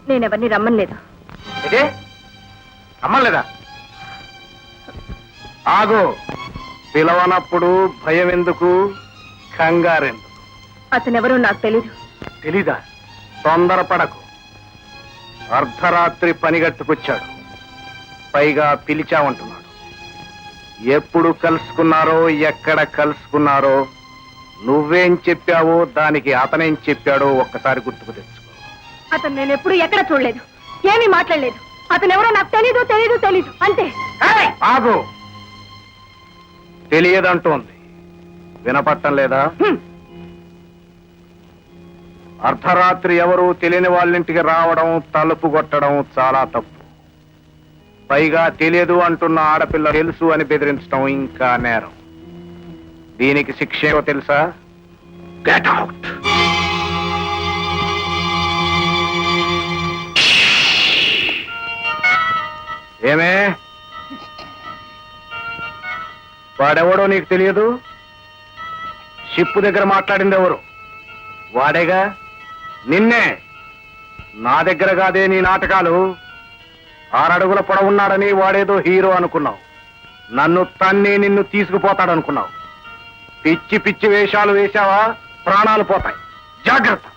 నేనెవరిని రమ్మలేదు. రమ్మలేదా? ఆగు. పిలవనప్పుడు భయం ఎందుకు, కంగారెందుకు? అతనెవరో నాకు తెలీదు. తెలీదా? తొందరపడకు. అర్ధరాత్రి పనిగట్టుకొచ్చాడు, పైగా పిలిచామంటున్నాడు. ఎప్పుడు కలుసుకున్నారో, ఎక్కడ కలుసుకున్నారో, నువ్వేం చెప్పావో దానికి అతనేం చెప్పాడో ఒక్కసారి గుర్తుకు తెచ్చుకో. అతను నేను ఎప్పుడు ఎక్కడ చూడలేదు, ఏమీ మాట్లాడలేదు. అతనెవరో నాకు తెలీదు తెలీదు తెలీదు అంతే. ఆగు. తెలియదంటోంది, వినపట్టం లేదా? అర్ధరాత్రి ఎవరు తెలియని వాళ్ళింటికి రావడం, తలుపు కొట్టడం చాలా తప్పు. పైగా తెలియదు అంటున్న ఆడపిల్ల తెలుసు అని బెదిరించడం ఇంకా నేరం. దీనికి శిక్ష ఏమో తెలుసా? Get out. ఏమే, వాడెవడో నీకు తెలియదు? షిప్పు దగ్గర మాట్లాడింది ఎవరు? వాడేగా. నిన్నే. నా దగ్గర కాదే నీ నాటకాలు. 6 అడుగుల పొడవున్నాడని వాడేదో హీరో అనుకున్నావు. నన్ను తన్ని నిన్ను తీసుకుపోతాడనుకున్నావు. పిచ్చి పిచ్చి వేషాలు వేశావా, ప్రాణాలు పోతాయి. జాగ్రత్త.